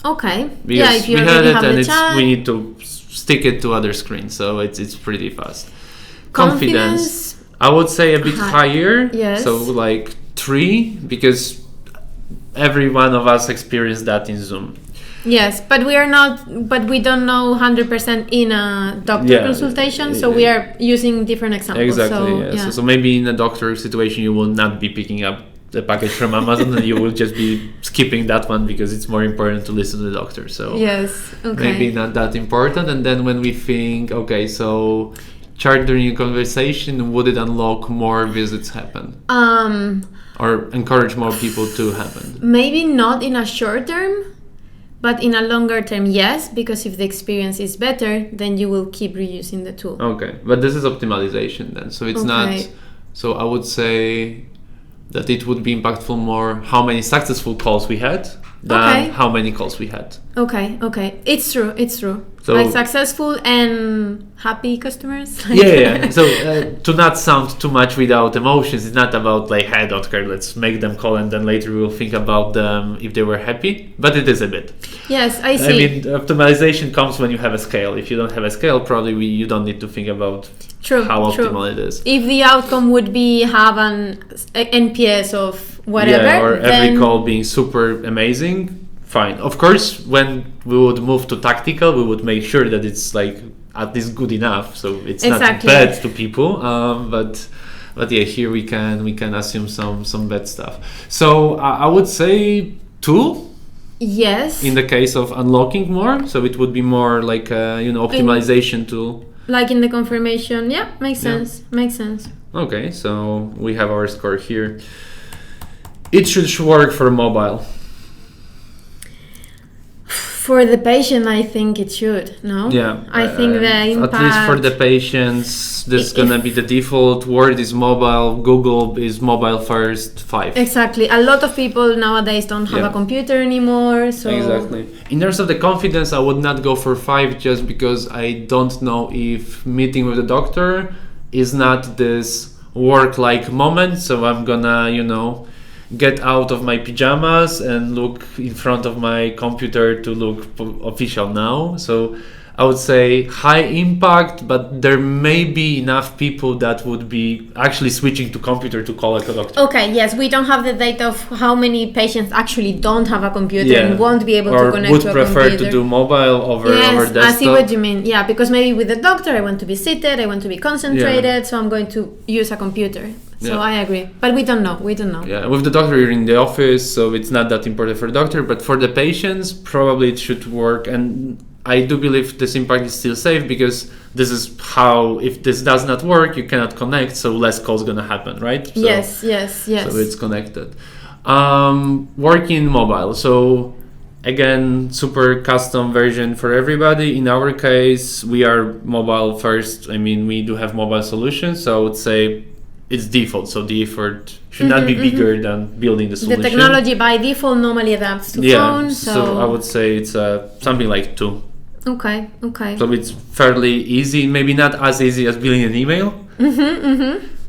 Okay. Because if you we had already it, have and the chat. we need to stick it to other screens. So it's pretty fast. Confidence. I would say a bit higher. Yes. So like 3, because every one of us experienced that in Zoom. Yes, but we don't know 100% in a doctor consultation, so we are using different examples. Exactly. So maybe in a doctor situation, you will not be picking up the package from Amazon, and you will just be skipping that one because it's more important to listen to the doctor. So yes, okay. Maybe not that important. And then when we think, okay, so chat during a conversation, would it unlock more visits happen? Or encourage more people to happen? Maybe not in a short term. But in a longer term, yes, because if the experience is better, then you will keep reusing the tool. Okay, but this is optimization then. So it's not... So I would say that it would be impactful more how many successful calls we had than how many calls we had. Okay. It's true. So, like successful and happy customers. So to not sound too much without emotions, it's not about like, hey, don't care, let's make them call and then later we'll think about them if they were happy. But it is a bit. Yes, I see. I mean, optimization comes when you have a scale. If you don't have a scale, probably you don't need to think about how optimal it is. If the outcome would be have an NPS of whatever, or every call being super amazing, fine. Of course, when we would move to tactical, we would make sure that it's like at least good enough, so it's not bad to people. But yeah, here we can assume some bad stuff. So I would say 2. Yes. In the case of unlocking more, so it would be more like a optimization tool. Like in the confirmation, makes sense. Okay, so we have our score here. It should work for mobile. For the patient, I think it should, no? Yeah. I think the impact... At least for the patients, this is going to be the default. Word is mobile, Google is mobile first, 5. Exactly. A lot of people nowadays don't have a computer anymore, so... Exactly. In terms of the confidence, I would not go for 5 just because I don't know if meeting with the doctor is not this work-like moment, so I'm gonna, get out of my pajamas and look in front of my computer to look official now. So I would say high impact, but there may be enough people that would be actually switching to computer to call a doctor. Okay, yes, we don't have the data of how many patients actually don't have a computer and won't be able to connect to a computer. Or would prefer to do mobile over desktop. I see what you mean. Yeah, because maybe with the doctor I want to be seated, I want to be concentrated, so I'm going to use a computer. So I agree, but we don't know. Yeah, with the doctor you're in the office, so it's not that important for the doctor, but for the patients, probably it should work. And I do believe this impact is still safe because this is how, if this does not work, you cannot connect, so less calls gonna happen, right? So, yes. So it's connected. Working mobile, so again, super custom version for everybody. In our case, we are mobile first. I mean, we do have mobile solutions, so I would say it's default, so the effort should not be bigger than building the solution. The technology by default normally adapts to phone, so I would say it's something like 2. Okay. So it's fairly easy, maybe not as easy as building an email,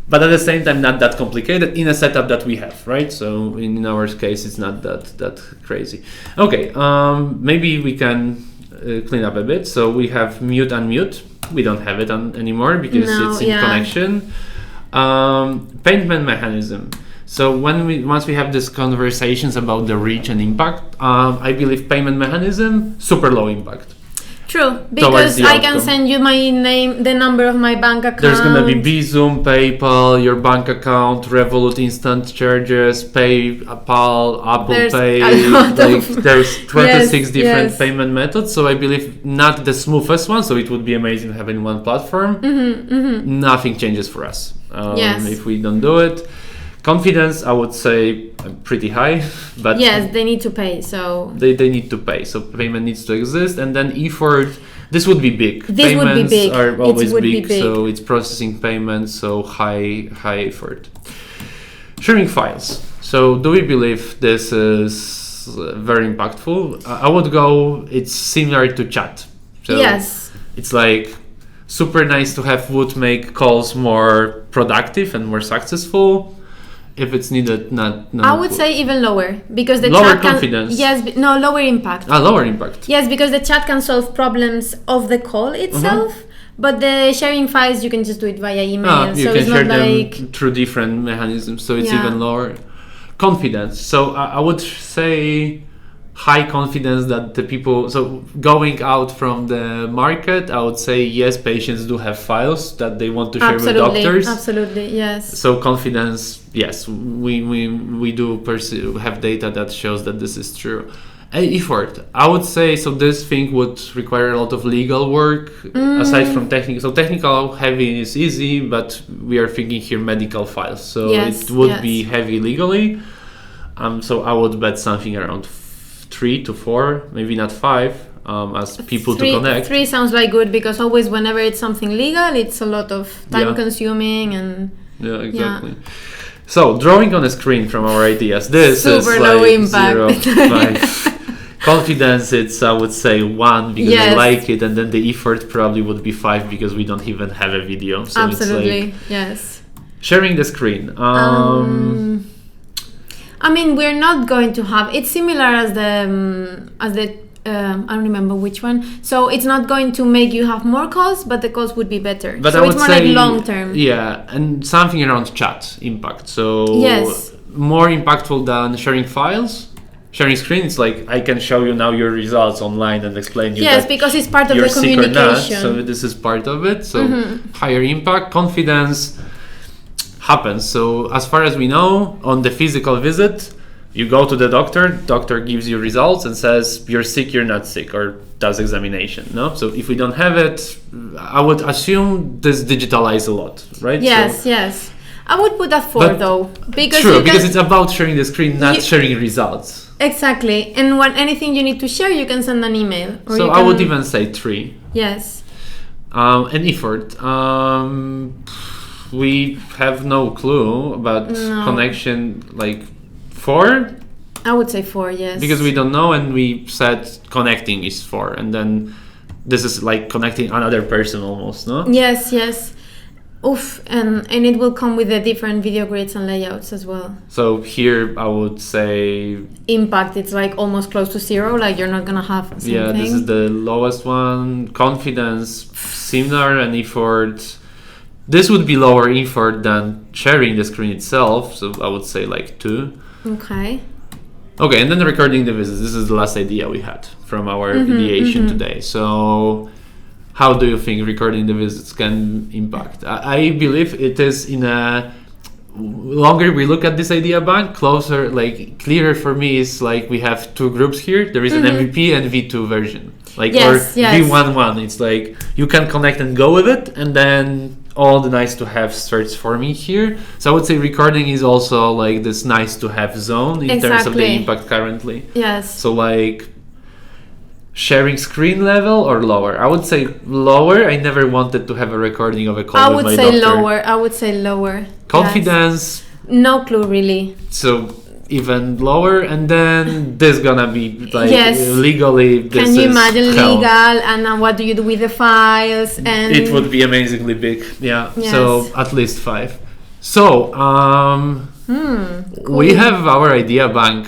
but at the same time not that complicated in a setup that we have, right? So in our case, it's not that crazy. Okay, maybe we can clean up a bit. So we have mute, unmute. We don't have it anymore because it's in connection. Payment mechanism. So once we have these conversations about the reach and impact, I believe payment mechanism super low impact. True, because I can send you my name, the number of my bank account. There's gonna be Bizum, PayPal, your bank account, Revolut instant charges, PayPal, Apple Pay. There's 26 different payment methods. So I believe not the smoothest one. So it would be amazing having one platform. Nothing changes for us if we don't do it. Confidence, I would say pretty high, but yes, they need to pay. So they need to pay. So payment needs to exist, and then effort. This would be big. Payments are always big, so it's processing payments. So high effort. Sharing files. So do we believe this is very impactful? I would go. It's similar to chat. So yes, it's like super nice to have would make calls more productive and more successful. If it's needed, not I would say even lower, because the lower chat can, confidence. lower impact. Lower impact. Yes, because the chat can solve problems of the call itself, but the sharing files you can just do it via email. You so can it's share not them like through different mechanisms, so it's even lower confidence. So I would say high confidence that the people, so going out from the market, I would say yes, patients do have files that they want to share with doctors. Absolutely, yes. So confidence, yes, we do have data that shows that this is true. Effort, I would say, so this thing would require a lot of legal work aside from technical. So technical heavy is easy, but we are thinking here medical files, so it would be heavy legally. So I would bet something around 3 to 4, maybe not 5, as people to connect. 3 sounds like good, because always whenever it's something legal, it's a lot of time consuming and exactly. So drawing on a screen from our ideas, this super is like low impact. 0, 5. Confidence, it's I would say 1 because I like it, and then the effort probably would be 5 because we don't even have a video. So absolutely, it's like yes. Sharing the screen. I mean, we're not going to have. It's similar as the I don't remember which one. So it's not going to make you have more calls, but the calls would be better. But so it's more like long term. Yeah, and something around chat impact. So yes, more impactful than sharing files. Sharing screen, it's like I can show you now your results online and explain you. Yes, because it's part of the communication. Not, so this is part of it. So higher impact, confidence happens. So as far as we know, on the physical visit, you go to the doctor gives you results and says you're sick, you're not sick, or does examination. No, so if we don't have it, I would assume this digitalized a lot, right? Yes, yes. I would put that 4 though, because because it's about sharing the screen, not sharing results. Exactly, and when anything you need to share, you can send an email. Or so I would even say 3. Yes. And effort. We have no clue about connection. Like 4. I would say 4. Yes. Because we don't know, and we said connecting is 4, and then this is like connecting another person almost. No. Yes. Yes. Oof, and it will come with the different video grids and layouts as well. So here I would say impact, it's like almost close to 0, like you're not gonna have something. Yeah, this is the lowest one. Confidence, similar, and effort. This would be lower effort than sharing the screen itself, so I would say like 2. Okay, and then recording the visits. This is the last idea we had from our ideation today. So how do you think recording the visits can impact? I believe it is in a longer we look at this idea bank, closer, like clearer for me is like we have 2 groups here. There is an MVP and V2 version, like or V11. It's like you can connect and go with it, and then all the nice to have starts for me here. So I would say recording is also like this nice to have zone in terms of the impact currently. Yes. So like sharing screen level or lower? I would say lower. I never wanted to have a recording of a call with my doctor. I would say lower. Confidence. Yes. No clue really. So even lower, and then this gonna be like legally. This Can you imagine hell. Legal, and what do you do with the files? And it would be amazingly big. Yeah. Yes. So at least 5. So cool. we have our idea bank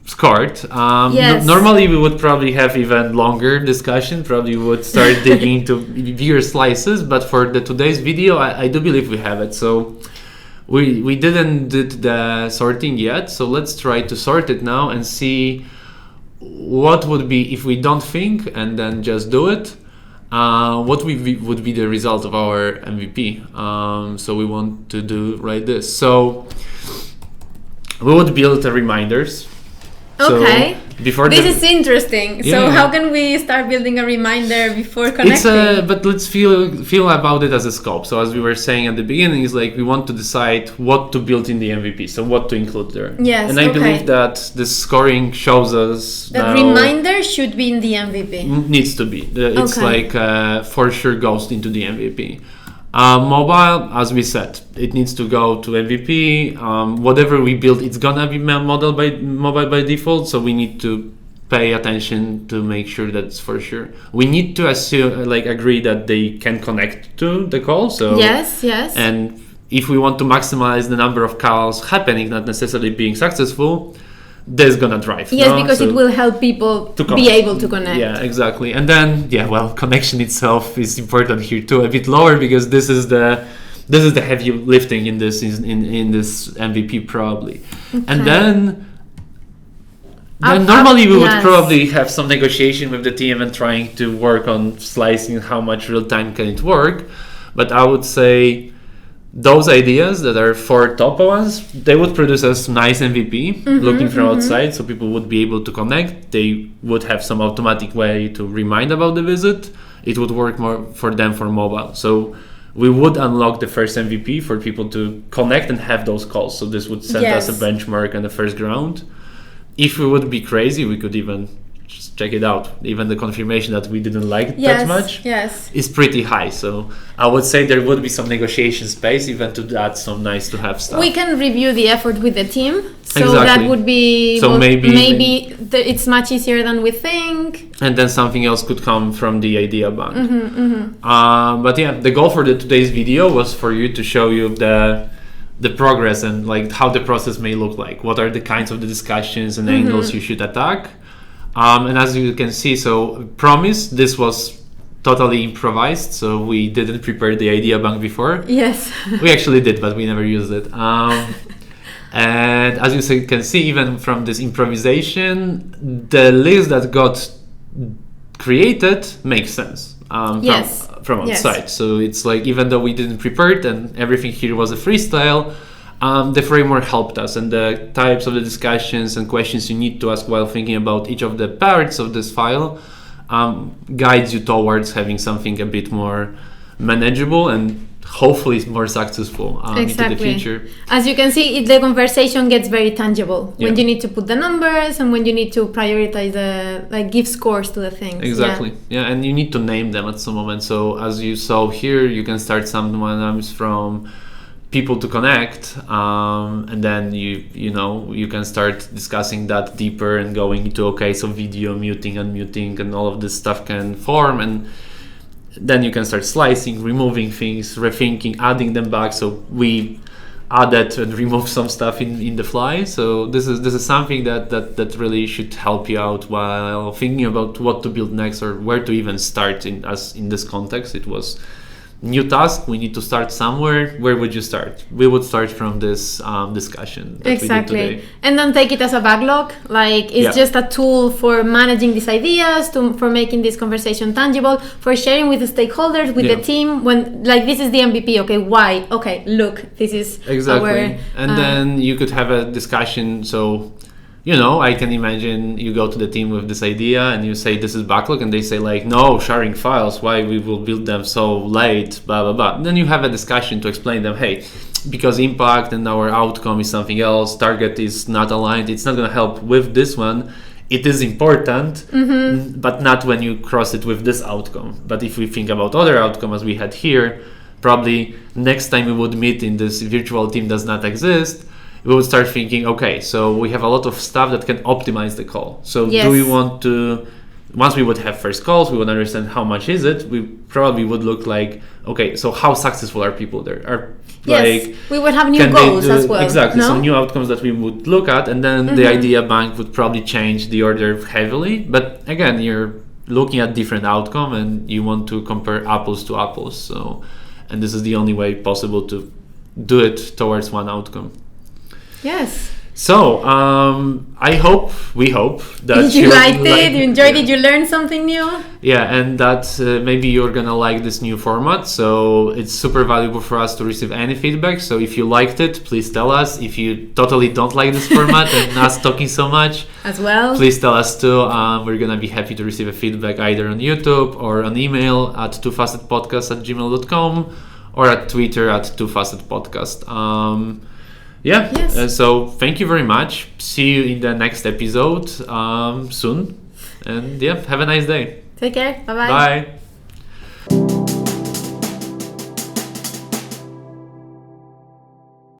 scored. Normally we would probably have even longer discussion, probably would start digging into bigger slices, but for today's video I do believe we have it. So we didn't did the sorting yet, so let's try to sort it now and see what would be if we don't think and then just do it. What would be the result of our MVP. So we want to do this. So we would build reminders. Okay. So before this is interesting. So how can we start building a reminder before connecting? But let's feel about it as a scope. So as we were saying at the beginning, is like we want to decide what to build in the MVP. So what to include there. Yes. And I believe that the scoring shows us that reminder should be in the MVP. Needs to be. It's like for sure goes into the MVP. Mobile, as we said, it needs to go to MVP. Whatever we build, it's gonna be mobile by default. So we need to pay attention to make sure that's for sure. We need to agree that they can connect to the call. So yes. And if we want to maximize the number of calls happening, not necessarily being successful, that's gonna drive. Yes, because it will help people to be able to connect. Yeah, exactly. And then connection itself is important here too, a bit lower, because this is the heavy lifting in this MVP probably. Okay. And then normally we would probably have some negotiation with the team and trying to work on slicing how much real time can it work. But I would say those ideas that are 4 top ones, they would produce a nice MVP looking from outside, so people would be able to connect. They would have some automatic way to remind about the visit. It would work more for them for mobile. So we would unlock the first MVP for people to connect and have those calls. So this would set us a benchmark and the first ground. If we would be crazy, we could even just check it out. Even the confirmation that we didn't like that much is pretty high. So I would say there would be some negotiation space even to add some nice to have stuff. We can review the effort with the team. So that would be, maybe it's much easier than we think. And then something else could come from the idea bank. But the goal for today's video was for you to show you the progress and like how the process may look like. What are the kinds of the discussions and angles you should attack. And as you can see, so promise, this was totally improvised, so we didn't prepare the idea bank before. Yes. We actually did, but we never used it. And as you can see, even from this improvisation, the list that got created makes sense from outside. So it's like, even though we didn't prepare it and everything here was a freestyle, the framework helped us, and the types of the discussions and questions you need to ask while thinking about each of the parts of this file guides you towards having something a bit more manageable and hopefully more successful into the future. As you can see, the conversation gets very tangible when you need to put the numbers and when you need to prioritize give scores to the things. Exactly. And you need to name them at some moment. So as you saw here, you can start sometimes from people to connect, and then you can start discussing that deeper and going into so video muting, unmuting, and all of this stuff can form, and then you can start slicing, removing things, rethinking, adding them back. So we added and removed some stuff in the fly. So this is something that really should help you out while thinking about what to build next or where to even start in this context. It was new task, we need to start somewhere. Where would you start? We would start from this discussion that we did today. And don't take it as a backlog. It's just a tool for managing these ideas, for making this conversation tangible, for sharing with the stakeholders, with the team. When this is the MVP. Okay, why? Okay, look, this is exactly. And then you could have a discussion. So I can imagine you go to the team with this idea and you say this is backlog, and they say no, sharing files, why we will build them so late, blah blah blah. And then you have a discussion to explain them, hey, because impact and our outcome is something else, target is not aligned, it's not going to help with this one. It is important, but not when you cross it with this outcome. But if we think about other outcomes as we had here, probably next time we would meet in this virtual team does not exist, we would start thinking, okay, so we have a lot of stuff that can optimize the call. So do we want to, once we would have first calls, we would understand how much is it, we probably would look okay, so how successful are people there? We would have new goals as well. Exactly, so new outcomes that we would look at, and then the idea bank would probably change the order heavily. But again, you're looking at different outcome and you want to compare apples to apples. So, and this is the only way possible to do it towards one outcome. Yes. So, we hope that you liked it, you enjoyed it, you learned something new. Yeah, and that maybe you're gonna like this new format. So it's super valuable for us to receive any feedback. So if you liked it, please tell us. If you totally don't like this format and us talking so much as well, please tell us too. We're gonna be happy to receive a feedback either on YouTube or on email at twofacetpodcast@gmail.com or at Twitter at twofacetpodcast. So thank you very much. See you in the next episode soon. And have a nice day. Take care. Bye-bye. Bye.